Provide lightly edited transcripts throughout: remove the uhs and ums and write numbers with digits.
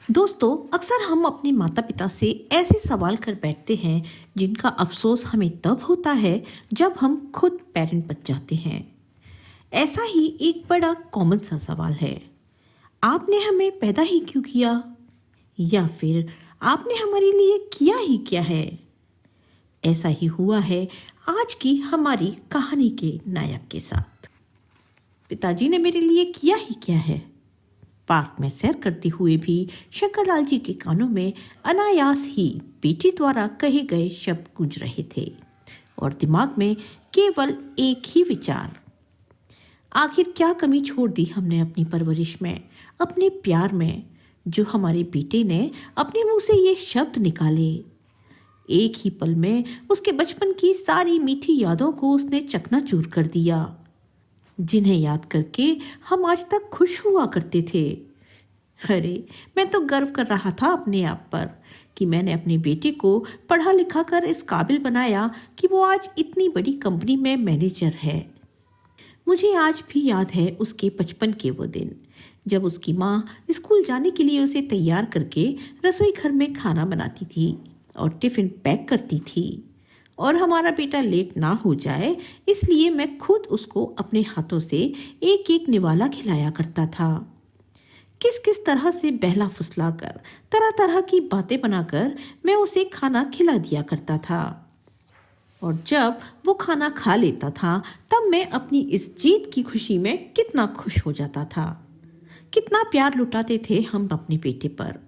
दोस्तों, अक्सर हम अपने माता पिता से ऐसे सवाल कर बैठते हैं जिनका अफसोस हमें तब होता है जब हम खुद पेरेंट बन जाते हैं। ऐसा ही एक बड़ा कॉमन सा सवाल है, आपने हमें पैदा ही क्यों किया, या फिर आपने हमारे लिए किया ही क्या है। ऐसा ही हुआ है आज की हमारी कहानी के नायक के साथ। पिताजी ने मेरे लिए किया ही क्या है। पार्क में सैर करते हुए भी शंकरलाल जी के कानों में अनायास ही बेटी द्वारा कहे गए शब्द गूंज रहे थे और दिमाग में केवल एक ही विचार, आखिर क्या कमी छोड़ दी हमने अपनी परवरिश में, अपने प्यार में, जो हमारे बेटे ने अपने मुंह से ये शब्द निकाले। एक ही पल में उसके बचपन की सारी मीठी यादों को उसने चकनाचूर कर दिया, जिन्हें याद करके हम आज तक खुश हुआ करते थे। अरे, मैं तो गर्व कर रहा था अपने आप पर कि मैंने अपने बेटे को पढ़ा लिखा कर इस काबिल बनाया कि वो आज इतनी बड़ी कंपनी में मैनेजर है। मुझे आज भी याद है उसके बचपन के वो दिन, जब उसकी माँ स्कूल जाने के लिए उसे तैयार करके रसोई घर में खाना बनाती थी और टिफिन पैक करती थी, और हमारा बेटा लेट ना हो जाए इसलिए मैं खुद उसको अपने हाथों से एक एक निवाला खिलाया करता था। किस किस तरह से बहला फुसला कर, तरह तरह की बातें बनाकर मैं उसे खाना खिला दिया करता था, और जब वो खाना खा लेता था तब मैं अपनी इस जीत की खुशी में कितना खुश हो जाता था। कितना प्यार लुटाते थे हम अपने बेटे पर।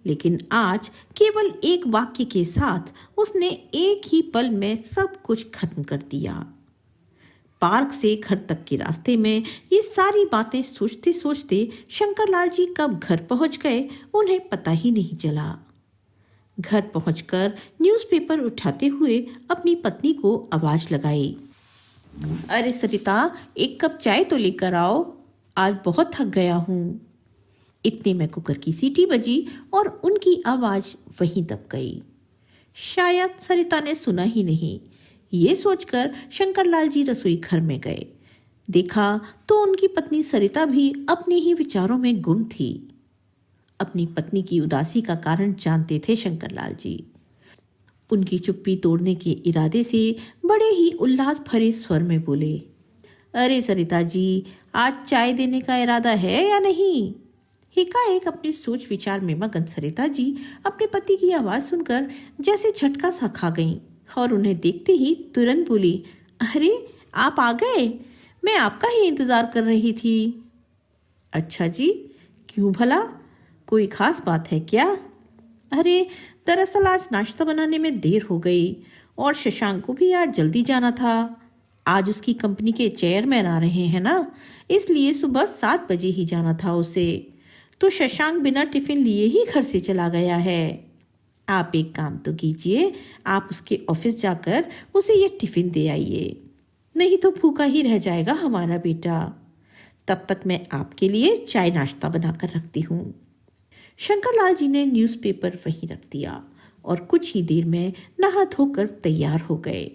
लेकिन आज केवल एक वाक्य के साथ उसने एक ही पल में सब कुछ खत्म कर दिया। पार्क से घर तक के रास्ते में ये सारी बातें सोचते सोचते शंकरलाल जी कब घर पहुंच गए उन्हें पता ही नहीं चला। घर पहुंचकर न्यूज़पेपर उठाते हुए अपनी पत्नी को आवाज लगाई, अरे सरिता, एक कप चाय तो लेकर आओ, आज बहुत थक गया हूँ। इतने में कुकर की सीटी बजी और उनकी आवाज वहीं दब गई। शायद सरिता ने सुना ही नहीं, ये सोचकर शंकरलाल जी रसोई घर में गए। देखा तो उनकी पत्नी सरिता भी अपने ही विचारों में गुम थी। अपनी पत्नी की उदासी का कारण जानते थे शंकरलाल जी। उनकी चुप्पी तोड़ने के इरादे से बड़े ही उल्लास भरे स्वर में बोले, अरे सरिता जी, आज चाय देने का इरादा है या नहीं। एकाएक अपनी सोच विचार में मगन सरिता जी अपने पति की आवाज सुनकर जैसे झटका सा खा गईं और उन्हें देखते ही तुरंत बोली, अरे आप आ गए, मैं आपका ही इंतजार कर रही थी। अच्छा जी, क्यों भला, कोई खास बात है क्या। अरे दरअसल आज नाश्ता बनाने में देर हो गई और शशांक को भी आज जल्दी जाना था। आज उसकी कंपनी के चेयरमैन आ रहे हैं ना, इसलिए सुबह 7 बजे ही जाना था उसे, तो शशांक बिना टिफिन लिए ही घर से चला गया है। आप एक काम तो कीजिए, आप उसके ऑफिस जाकर उसे ये टिफिन दे आइए, नहीं तो भूखा ही रह जाएगा हमारा बेटा। तब तक मैं आपके लिए चाय नाश्ता बनाकर रखती हूँ। शंकरलाल जी ने न्यूज़पेपर वहीं रख दिया और कुछ ही देर में नहा धोकर तैयार हो गए।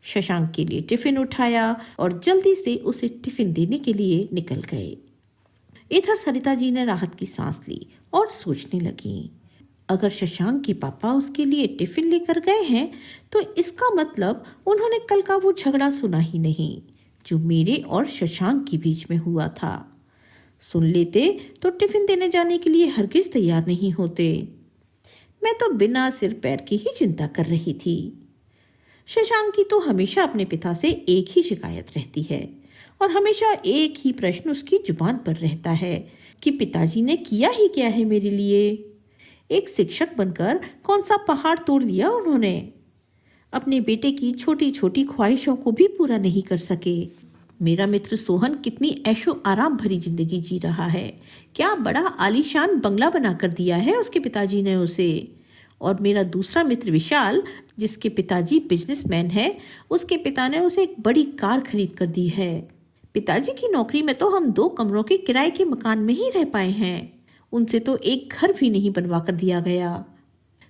शशांक के लिए टिफिन उठाया और जल्दी से उसे टिफिन देने के लिए निकल गए। इधर सरिता जी ने राहत की सांस ली और सोचने लगी, अगर शशांक के पापा उसके लिए टिफिन लेकर गए हैं तो इसका मतलब उन्होंने कल का वो झगड़ा सुना ही नहीं जो मेरे और शशांक के बीच में हुआ था। सुन लेते तो टिफिन देने जाने के लिए हरगिज तैयार नहीं होते। मैं तो बिना सिर पैर की ही चिंता कर रही थी। शशांक की तो हमेशा अपने पिता से एक ही शिकायत रहती है और हमेशा एक ही प्रश्न उसकी जुबान पर रहता है कि पिताजी ने किया ही क्या है मेरे लिए। एक शिक्षक बनकर कौन सा पहाड़ तोड़ लिया उन्होंने। अपने बेटे की छोटी छोटी ख्वाहिशों को भी पूरा नहीं कर सके। मेरा मित्र सोहन कितनी ऐशो आराम भरी जिंदगी जी रहा है, क्या बड़ा आलीशान बंगला बनाकर दिया है उसके पिताजी ने उसे। और मेरा दूसरा मित्र विशाल, जिसके पिताजी बिजनेसमैन है, उसके पिता ने उसे एक बड़ी कार खरीद कर दी है। पिताजी की नौकरी में तो हम 2 कमरों के किराए के मकान में ही रह पाए हैं, उनसे तो एक घर भी नहीं बनवा कर दिया गया।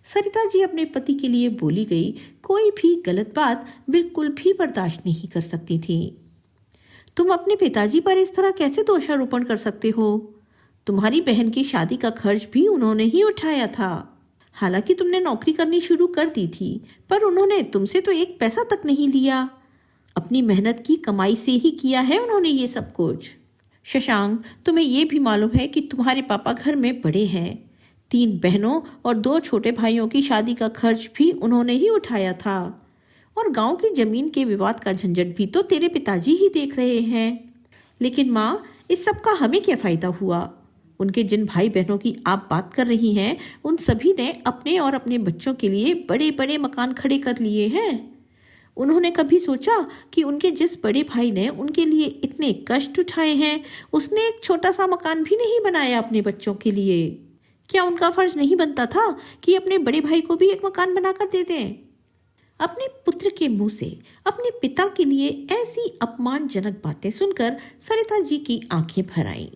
सरिता जी अपने पति के लिए बोली गई कोई भी गलत बात बिल्कुल भी बर्दाश्त नहीं कर सकती थी। तुम अपने पिताजी पर इस तरह कैसे दोषारोपण कर सकते हो? तुम्हारी बहन की शादी का खर्च भी उन्होंने ही उठाया था। हालांकि तुमने नौकरी करनी शुरू कर दी थी, पर उन्होंने तुमसे तो एक पैसा तक नहीं लिया। अपनी मेहनत की कमाई से ही किया है उन्होंने ये सब कुछ। शशांक, तुम्हें ये भी मालूम है कि तुम्हारे पापा घर में बड़े हैं। 3 बहनों और 2 छोटे भाइयों की शादी का खर्च भी उन्होंने ही उठाया था। और गांव की जमीन के विवाद का झंझट भी तो तेरे पिताजी ही देख रहे हैं। लेकिन माँ, इस सब का हमें क्या फायदा हुआ? उनके जिन भाई बहनों की आप बात कर रही हैं, उन सभी ने अपने और अपने बच्चों के लिए बड़े बड़े मकान खड़े कर लिए हैं। उन्होंने कभी सोचा कि उनके जिस बड़े भाई ने उनके लिए इतने कष्ट उठाए हैं, उसने एक छोटा सा मकान भी नहीं बनाया अपने बच्चों के लिए? क्या उनका फर्ज नहीं बनता था कि अपने बड़े भाई को भी एक मकान बनाकर दे दें? अपने पुत्र के मुंह से अपने पिता के लिए ऐसी अपमानजनक बातें सुनकर सरिता जी की आंखें भर आईं।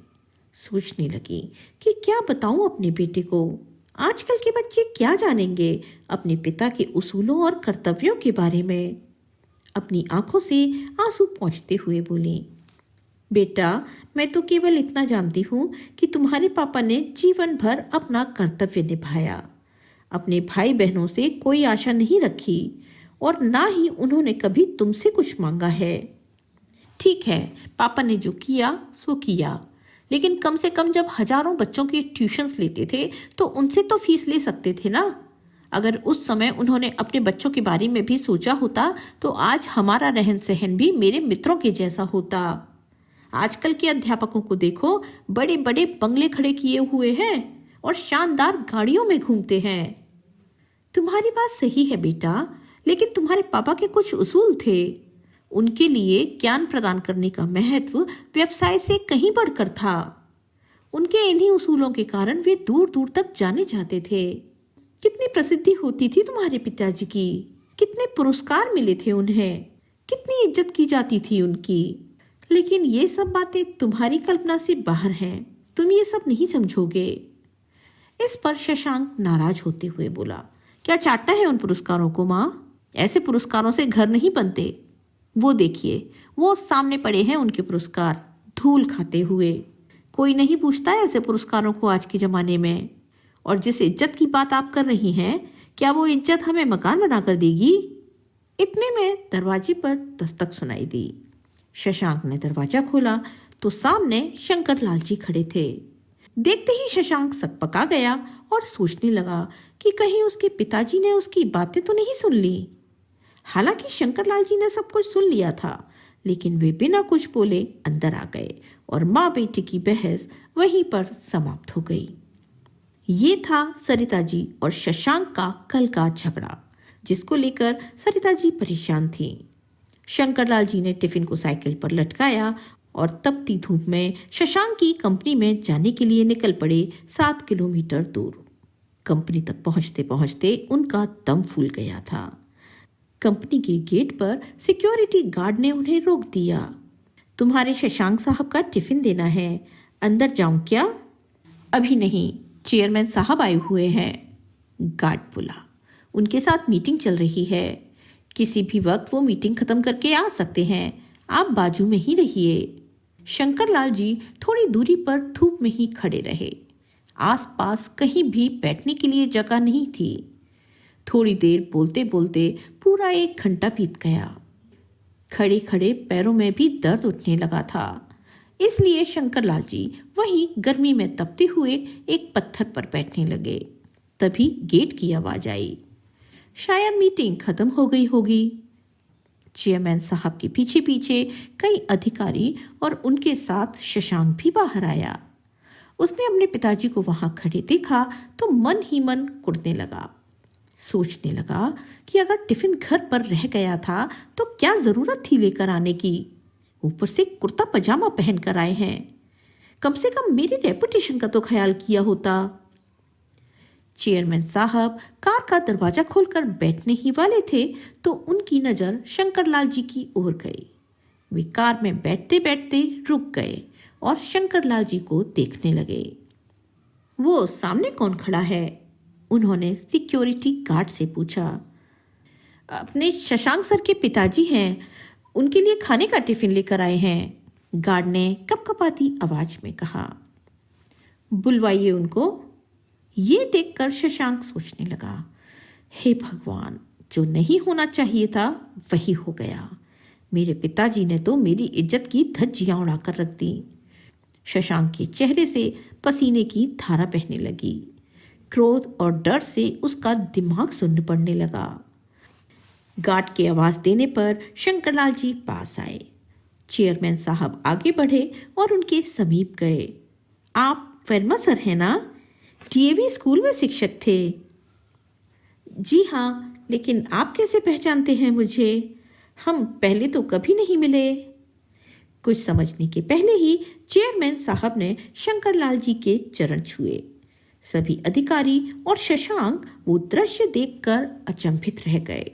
सोचने लगी कि क्या बताऊं अपने बेटे को। आजकल के बच्चे क्या जानेंगे अपने पिता के उसूलों और कर्तव्यों के बारे में। अपनी आंखों से आंसू पोंछते हुए बोली, बेटा, मैं तो केवल इतना जानती हूँ कि तुम्हारे पापा ने जीवन भर अपना कर्तव्य निभाया। अपने भाई बहनों से कोई आशा नहीं रखी और ना ही उन्होंने कभी तुमसे कुछ मांगा है। ठीक है, पापा ने जो किया सो किया, लेकिन कम से कम जब हजारों बच्चों की ट्यूशन्स लेते थे तो उनसे तो फीस ले सकते थे ना। अगर उस समय उन्होंने अपने बच्चों के बारे में भी सोचा होता तो आज हमारा रहन सहन भी मेरे मित्रों के जैसा होता। आजकल के अध्यापकों को देखो, बड़े बड़े बंगले खड़े किए हुए हैं और शानदार गाड़ियों में घूमते हैं। तुम्हारी बात सही है बेटा, लेकिन तुम्हारे पापा के कुछ उसूल थे। उनके लिए ज्ञान प्रदान करने का महत्व व्यवसाय से कहीं बढ़कर था। उनके इन्हीं उसूलों के कारण वे दूर दूर तक जाने जाते थे। कितनी प्रसिद्धि होती थी तुम्हारे पिताजी की, कितने पुरस्कार मिले थे उन्हें, कितनी इज्जत की जाती थी उनकी। लेकिन ये सब बातें तुम्हारी कल्पना से बाहर हैं, तुम ये सब नहीं समझोगे। इस पर शशांक नाराज होते हुए बोला, क्या चाटना है उन पुरस्कारों को माँ? ऐसे पुरस्कारों से घर नहीं बनते। वो देखिए, वो सामने पड़े हैं उनके पुरस्कार, धूल खाते हुए। कोई नहीं पूछता है ऐसे पुरस्कारों को आज के ज़माने में। और जिस इज्जत की बात आप कर रही हैं, क्या वो इज्जत हमें मकान बनाकर देगी? इतने में दरवाजे पर दस्तक सुनाई दी। शशांक ने दरवाजा खोला तो सामने शंकर लाल जी खड़े थे। देखते ही शशांक सकपका गया और सोचने लगा कि कहीं उसके पिताजी ने उसकी बातें तो नहीं सुन ली। हालांकि शंकर लाल जी ने सब कुछ सुन लिया था, लेकिन वे बिना कुछ बोले अंदर आ गए और माँ बेटी की बहस वहीं पर समाप्त हो गई। ये था सरिता जी और शशांक का कल का झगड़ा, जिसको लेकर सरिता जी परेशान थी। शंकर लाल जी ने टिफिन को साइकिल पर लटकाया और तपती धूप में शशांक की कंपनी में जाने के लिए निकल पड़े 7 किलोमीटर दूर। कंपनी तक पहुंचते पहुंचते उनका दम फूल गया था। कंपनी के गेट पर सिक्योरिटी गार्ड ने उन्हें रोक दिया। तुम्हारे शशांक साहब का टिफिन देना है, अंदर जाऊं क्या? अभी नहीं, चेयरमैन साहब आए हुए हैं, गार्ड बोला। उनके साथ मीटिंग चल रही है, किसी भी वक्त वो मीटिंग खत्म करके आ सकते हैं, आप बाजू में ही रहिए। शंकर लाल जी थोड़ी दूरी पर धूप में ही खड़े रहे। आसपास कहीं भी बैठने के लिए जगह नहीं थी। थोड़ी देर बोलते बोलते पूरा 1 घंटा बीत गया। खड़े खड़े पैरों में भी दर्द उठने लगा था, इसलिए शंकर लाल जी वहीं गर्मी में तपते हुए एक पत्थर पर बैठने लगे। तभी गेट की आवाज आई। शायद मीटिंग खत्म हो गई होगी। चेयरमैन साहब के पीछे पीछे कई अधिकारी और उनके साथ शशांक भी बाहर आया। उसने अपने पिताजी को वहां खड़े देखा तो मन ही मन कुढ़ने लगा। सोचने लगा कि अगर टिफिन घर पर रह गया था तो क्या जरूरत थी लेकर आने की। ऊपर से कुर्ता पजामा पहन कर आए हैं, कम से कम मेरी रेपुटेशन का तो ख्याल किया होता। चेयरमैन साहब कार का दरवाजा खोलकर बैठने ही वाले थे तो उनकी नजर शंकर लाल जी की ओर गई। वे कार में बैठते बैठते रुक गए और शंकर लाल जी को देखने लगे। वो सामने कौन खड़ा है? उन्होंने सिक्योरिटी गार्ड से पूछा। अपने शशांक सर के पिताजी हैं, उनके लिए खाने का टिफिन लेकर आए हैं, गार्ड ने कपकपाती आवाज में कहा। बुलवाइए उनको। ये देखकर शशांक सोचने लगा, हे भगवान, जो नहीं होना चाहिए था वही हो गया। मेरे पिताजी ने तो मेरी इज्जत की धज्जियां उड़ाकर रख दी। शशांक के चेहरे से पसीने की धारा बहने लगी। क्रोध और डर से उसका दिमाग सुन्न पड़ने लगा। गार्ड की आवाज देने पर शंकरलाल जी पास आए। चेयरमैन साहब आगे बढ़े और उनके समीप गए। आप वर्मा सर हैं ना? डीएवी स्कूल में शिक्षक थे। जी हाँ, लेकिन आप कैसे पहचानते हैं मुझे? हम पहले तो कभी नहीं मिले। कुछ समझने के पहले ही चेयरमैन साहब ने शंकरलाल जी के चरण छुए। सभी अधिकारी और शशांक वो दृश्य देखकर अचंभित रह गए।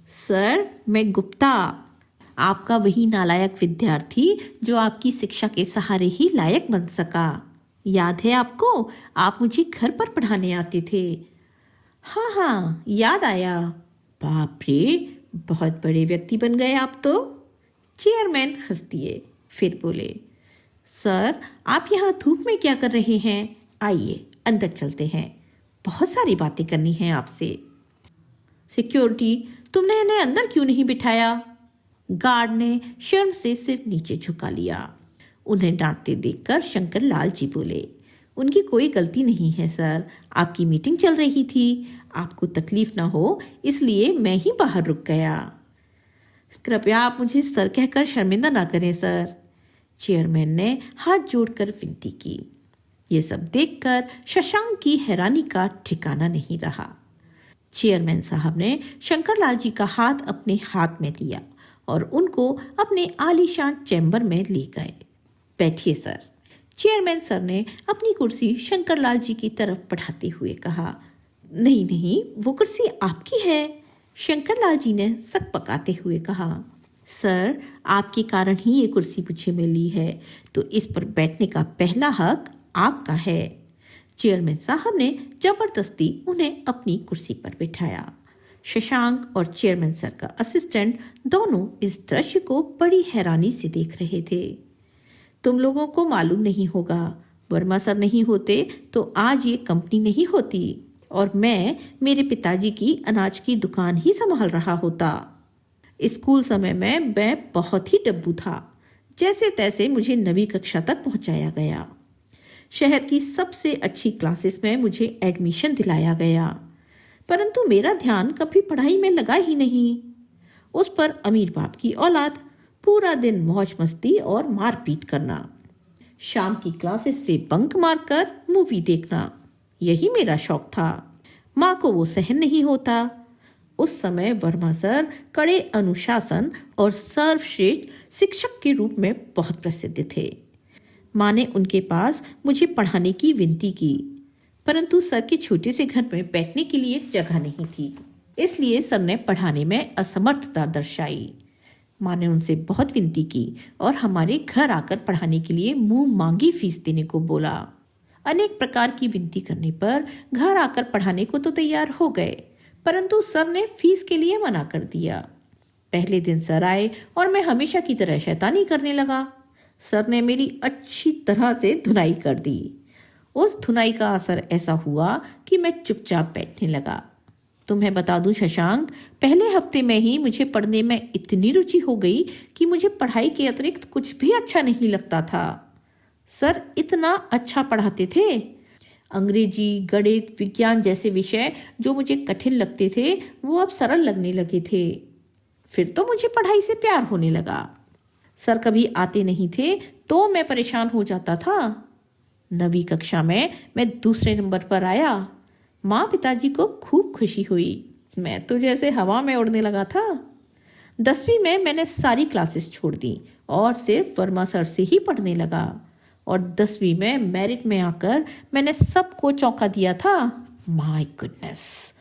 सर, मैं गुप्ता, आपका वही नालायक विद्यार्थी जो आपकी शिक्षा के सहारे ही लायक बन सका। याद है आपको? आप मुझे घर पर पढ़ाने आते थे। हाँ हाँ, याद आया। बाप रे, बहुत बड़े व्यक्ति बन गए आप तो। चेयरमैन हंस दिए, फिर बोले, सर आप यहाँ धूप में क्या कर रहे हैं? आइए अंदर चलते हैं, बहुत सारी बातें करनी है आपसे। सिक्योरिटी, तुमने इन्हें अंदर क्यों नहीं बिठाया? गार्ड ने शर्म से सिर नीचे झुका लिया। उन्हें डांटते देखकर शंकरलाल जी बोले, उनकी कोई गलती नहीं है सर, आपकी मीटिंग चल रही थी, आपको तकलीफ ना हो इसलिए मैं ही बाहर रुक गया। कृपया आप मुझे सर कहकर शर्मिंदा ना करें सर। चेयरमैन ने हाथ जोड़कर विनती की। ये सब देखकर शशांक की हैरानी का ठिकाना नहीं रहा। चेयरमैन साहब ने शंकरलाल जी का हाथ अपने हाथ में लिया और उनको अपने आलीशान चैम्बर में ले गए। बैठिए सर। चेयरमैन सर ने अपनी कुर्सी शंकरलाल जी की तरफ बढ़ाते हुए कहा। नहीं नहीं, वो कुर्सी आपकी है। शंकरलाल जी ने सक पकाते हुए कहा, सर आपके कारण ही ये कुर्सी मुझे मिली है, तो इस पर बैठने का पहला हक आपका है। चेयरमैन साहब ने जबरदस्ती उन्हें अपनी कुर्सी पर बिठाया। शशांक और चेयरमैन सर का असिस्टेंट दोनों इस दृश्य को बड़ी हैरानी से देख रहे थे। तुम लोगों को मालूम नहीं होगा, वर्मा सर नहीं होते तो आज ये कंपनी नहीं होती और मैं मेरे पिताजी की अनाज की दुकान ही संभाल रहा होता। स्कूल समय में मैं बहुत ही डब्बू था। जैसे तैसे मुझे 9वीं कक्षा तक पहुंचाया गया। शहर की सबसे अच्छी क्लासेस में मुझे एडमिशन दिलाया गया, परंतु मेरा ध्यान कभी पढ़ाई में लगा ही नहीं। उस पर अमीर बाप की औलाद, पूरा दिन मौज मस्ती और मारपीट करना, शाम की क्लासेस से बंक मारकर मूवी देखना, यही मेरा शौक था। माँ को वो सहन नहीं होता। उस समय वर्मा सर कड़े अनुशासन और सर्वश्रेष्ठ शिक्षक के रूप में बहुत प्रसिद्ध थे। माँ ने उनके पास मुझे पढ़ाने की विनती की, परंतु सर के छोटे से घर में बैठने के लिए जगह नहीं थी, इसलिए सर ने पढ़ाने में असमर्थता दर्शाई। माँ ने उनसे बहुत विनती की और हमारे घर आकर पढ़ाने के लिए मुंह मांगी फीस देने को बोला। अनेक प्रकार की विनती करने पर घर आकर पढ़ाने को तो तैयार हो गए, परंतु सर ने फीस के लिए मना कर दिया। पहले दिन सर आए और मैं हमेशा की तरह शैतानी करने लगा। सर ने मेरी अच्छी तरह से धुनाई कर दी। उस धुनाई का असर ऐसा हुआ कि मैं चुपचाप बैठने लगा। तुम्हें बता दूं शशांक, पहले हफ्ते में ही मुझे पढ़ने में इतनी रुचि हो गई कि मुझे पढ़ाई के अतिरिक्त कुछ भी अच्छा नहीं लगता था। सर इतना अच्छा पढ़ाते थे। अंग्रेजी, गणित, विज्ञान जैसे विषय जो मुझे कठिन लगते थे वो अब सरल लगने लगे थे। फिर तो मुझे पढ़ाई से प्यार होने लगा। सर कभी आते नहीं थे तो मैं परेशान हो जाता था। 9वीं कक्षा में मैं दूसरे नंबर पर आया। माँ पिताजी को खूब खुशी हुई। मैं तो जैसे हवा में उड़ने लगा था। 10वीं में मैंने सारी क्लासेस छोड़ दी और सिर्फ वर्मा सर से ही पढ़ने लगा और 10वीं में मेरिट में आकर मैंने सबको चौंका दिया था। My goodness.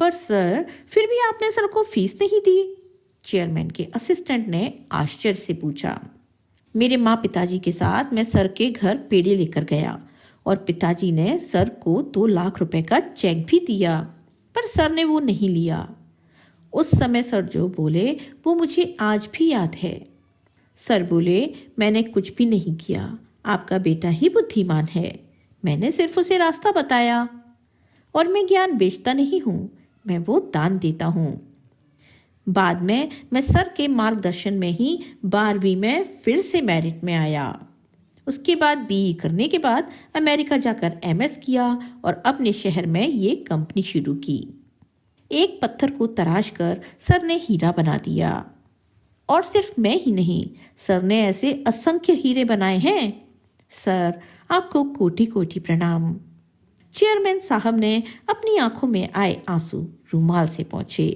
पर सर, फिर भी आपने सर को फीस नहीं दी? चेयरमैन के असिस्टेंट ने आश्चर्य से पूछा। मेरे माँ पिताजी के साथ मैं सर के घर पेड़े लेकर गया और पिताजी ने सर को 2 लाख रुपए का चेक भी दिया, पर सर ने वो नहीं लिया। उस समय सर जो बोले वो मुझे आज भी याद है। सर बोले, मैंने कुछ भी नहीं किया, आपका बेटा ही बुद्धिमान है। मैंने सिर्फ उसे रास्ता बताया। और मैं ज्ञान बेचता नहीं हूँ, मैं वो दान देता हूँ। बाद में मैं सर के मार्गदर्शन में ही 12वीं में फिर से मेरिट में आया। उसके बाद बीई करने के बाद अमेरिका जाकर एमएस किया और अपने शहर में ये कंपनी शुरू की। एक पत्थर को तराश कर सर ने हीरा बना दिया। और सिर्फ मैं ही नहीं, सर ने ऐसे असंख्य हीरे बनाए हैं। सर, आपको कोटि कोटि प्रणाम। चेयरमैन साहब ने अपनी आंखों में आए आंसू रुमाल से पोंछे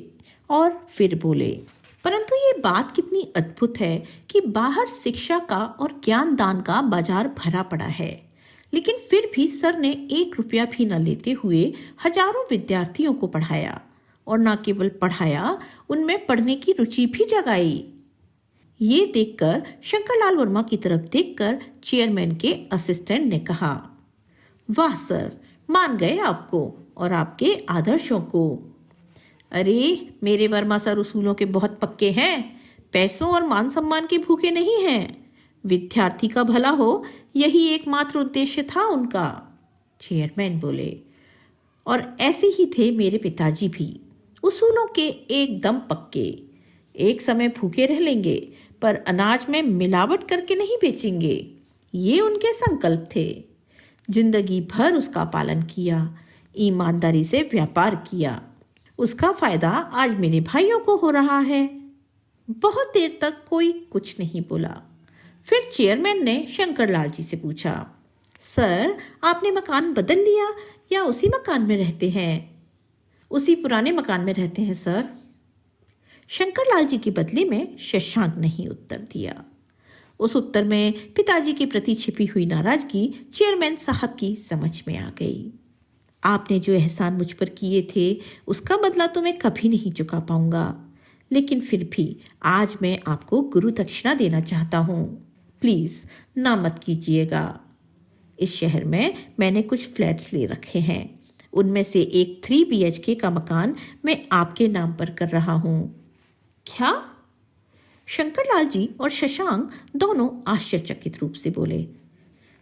और फिर बोले, परंतु ये बात कितनी अद्भुत है कि बाहर शिक्षा का और ज्ञान दान का बाजार भरा पड़ा है, लेकिन फिर भी सर ने 1 रुपया भी न लेते हुए हजारों विद्यार्थियों को पढ़ाया और न केवल पढ़ाया, उनमें पढ़ने की रुचि भी जगाई। ये देखकर शंकरलाल वर्मा की तरफ देखकर चेयरमैन के असिस्टेंट ने कहा, वाह सर, मान गए आपको और आपके आदर्शों को। अरे मेरे वर्मा सर उसूलों के बहुत पक्के हैं, पैसों और मान सम्मान के भूखे नहीं हैं। विद्यार्थी का भला हो, यही एकमात्र उद्देश्य था उनका। चेयरमैन बोले, और ऐसे ही थे मेरे पिताजी भी, उसूलों के एकदम पक्के। एक समय भूखे रह लेंगे पर अनाज में मिलावट करके नहीं बेचेंगे, ये उनके संकल्प थे। जिंदगी भर उसका पालन किया, ईमानदारी से व्यापार किया। उसका फायदा आज मेरे भाइयों को हो रहा है। बहुत देर तक कोई कुछ नहीं बोला। फिर चेयरमैन ने शंकरलाल जी से पूछा, सर, आपने मकान बदल लिया या उसी मकान में रहते हैं? उसी पुराने मकान में रहते हैं सर। शंकरलाल जी के बदले में शशांक नहीं उत्तर दिया। उस उत्तर में पिताजी के प्रति छिपी हुई नाराजगी चेयरमैन साहब की समझ में आ गई। आपने जो एहसान मुझ पर किए थे उसका बदला तो मैं कभी नहीं चुका पाऊंगा, लेकिन फिर भी आज मैं आपको गुरु दक्षिणा देना चाहता हूँ। प्लीज ना मत कीजिएगा। इस शहर में मैंने कुछ फ्लैट्स ले रखे हैं, उनमें से एक 3 BHK का मकान मैं आपके नाम पर कर रहा हूँ। क्या? शंकरलाल जी और शशांक दोनों आश्चर्यचकित रूप से बोले,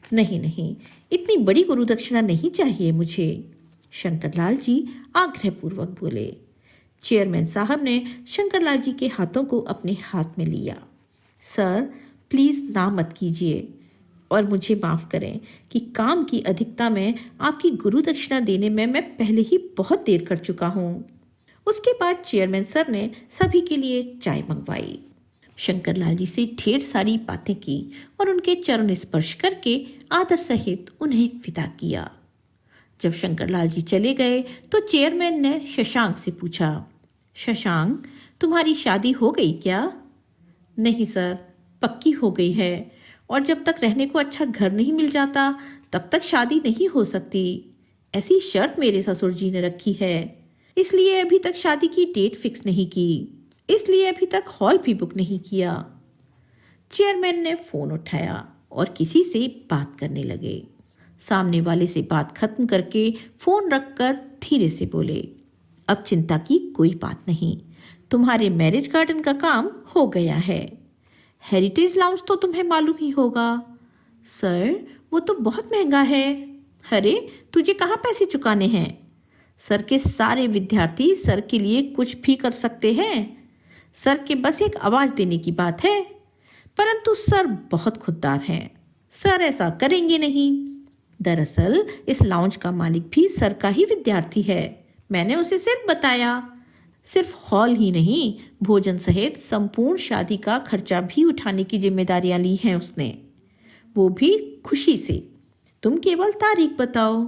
नहीं नहीं, इतनी बड़ी गुरु दक्षिणा नहीं चाहिए मुझे। शंकरलाल जी आग्रहपूर्वक बोले। चेयरमैन साहब ने शंकरलाल जी के हाथों को अपने हाथ में लिया। सर, प्लीज ना मत कीजिए और मुझे माफ करें कि काम की अधिकता में आपकी गुरु दक्षिणा देने में मैं पहले ही बहुत देर कर चुका हूँ। उसके बाद चेयरमैन सर ने सभी के लिए चाय मंगवाई, शंकरलाल जी से ढेर सारी बातें की और उनके चरण स्पर्श करके आदर सहित उन्हें विदा किया। जब शंकरलाल जी चले गए तो चेयरमैन ने शशांक से पूछा, शशांक, तुम्हारी शादी हो गई क्या? नहीं सर, पक्की हो गई है, और जब तक रहने को अच्छा घर नहीं मिल जाता तब तक शादी नहीं हो सकती। ऐसी शर्त मेरे ससुर जी ने रखी है, इसलिए अभी तक शादी की डेट फिक्स नहीं की, इसलिए अभी तक हॉल भी बुक नहीं किया। चेयरमैन ने फोन उठाया और किसी से बात करने लगे। सामने वाले से बात खत्म करके फोन रखकर धीरे से बोले, अब चिंता की कोई बात नहीं, तुम्हारे मैरिज गार्डन का काम हो गया है। हेरिटेज लाउंज तो तुम्हें मालूम ही होगा। सर, वो तो बहुत महंगा है। अरे, तुझे कहाँ पैसे चुकाने हैं? सर के सारे विद्यार्थी सर के लिए कुछ भी कर सकते हैं। सर के बस एक आवाज देने की बात है, परंतु सर बहुत खुददार हैं। सर ऐसा करेंगे नहीं। दरअसल इस लाउंज का मालिक भी सर का ही विद्यार्थी है। मैंने उसे सिर्फ बताया। सिर्फ हॉल ही नहीं, भोजन सहित संपूर्ण शादी का खर्चा भी उठाने की जिम्मेदारियां ली हैं उसने, वो भी खुशी से। तुम केवल तारीख बताओ।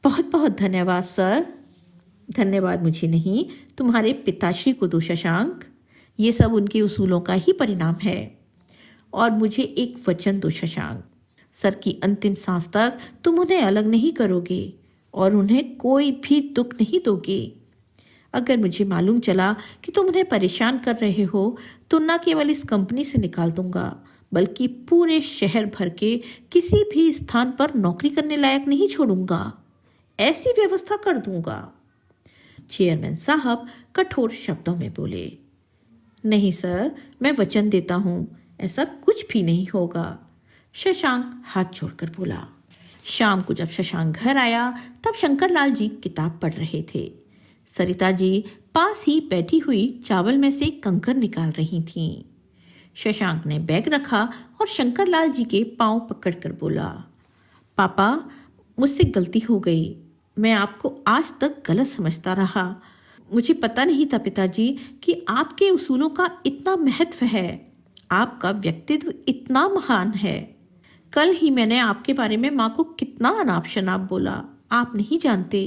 बहुत बहुत धन्यवाद सर। धन्यवाद मुझे नहीं, तुम्हारे पिताश्री को दो शशांक। ये सब उनके उसूलों का ही परिणाम है। और मुझे एक वचन दो शशांक, सर की अंतिम सांस तक तुम उन्हें अलग नहीं करोगे और उन्हें कोई भी दुख नहीं दोगे। अगर मुझे मालूम चला कि तुम उन्हें परेशान कर रहे हो तो न केवल इस कंपनी से निकाल दूंगा, बल्कि पूरे शहर भर के किसी भी स्थान पर नौकरी करने लायक नहीं छोड़ूंगा। ऐसी व्यवस्था कर दूंगा। चेयरमैन साहब कठोर शब्दों में बोले, नहीं सर, मैं वचन देता हूं, ऐसा कुछ भी नहीं होगा। शशांक हाथ जोड़कर बोला। शाम को जब शशांक घर आया तब शंकरलाल जी किताब पढ़ रहे थे। सरिता जी पास ही बैठी हुई चावल में से कंकर निकाल रही थीं। शशांक ने बैग रखा और शंकरलाल जी के पांव पकड़कर बोला, पापा मुझसे गलती हो गई, मैं आपको आज तक गलत समझता रहा। मुझे पता नहीं था पिताजी कि आपके उसूलों का इतना महत्व है, आपका व्यक्तित्व इतना महान है। कल ही मैंने आपके बारे में माँ को कितना अनाप शनाप बोला, आप नहीं जानते।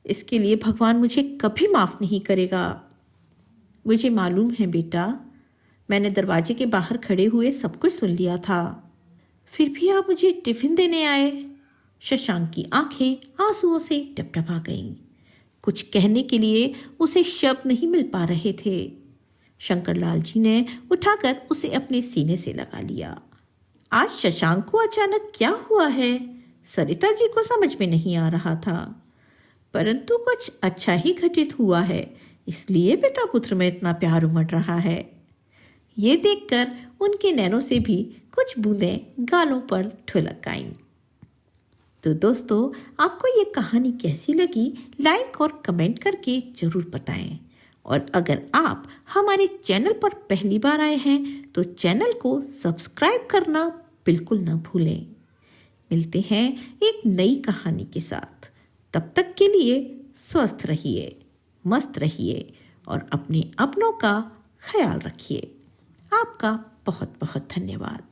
इसके लिए भगवान मुझे कभी माफ़ नहीं करेगा। मुझे मालूम है बेटा, मैंने दरवाजे के बाहर खड़े हुए सब कुछ सुन लिया था, फिर भी आप मुझे टिफ़िन देने आए। शशांक की आंखें आंसुओं से टपटपा गईं। कुछ कहने के लिए उसे शब्द नहीं मिल पा रहे थे। शंकरलाल जी ने उठाकर उसे अपने सीने से लगा लिया। आज शशांक को अचानक क्या हुआ है, सरिता जी को समझ में नहीं आ रहा था, परंतु कुछ अच्छा ही घटित हुआ है, इसलिए पिता पुत्र में इतना प्यार उमड़ रहा है। ये देखकर उनके नैनों से भी कुछ बूंदें गालों पर ठुलक आईं। तो दोस्तों, आपको ये कहानी कैसी लगी, लाइक और कमेंट करके ज़रूर बताएं। और अगर आप हमारे चैनल पर पहली बार आए हैं तो चैनल को सब्सक्राइब करना बिल्कुल न भूलें। मिलते हैं एक नई कहानी के साथ। तब तक के लिए स्वस्थ रहिए, मस्त रहिए और अपने अपनों का ख्याल रखिए। आपका बहुत बहुत धन्यवाद।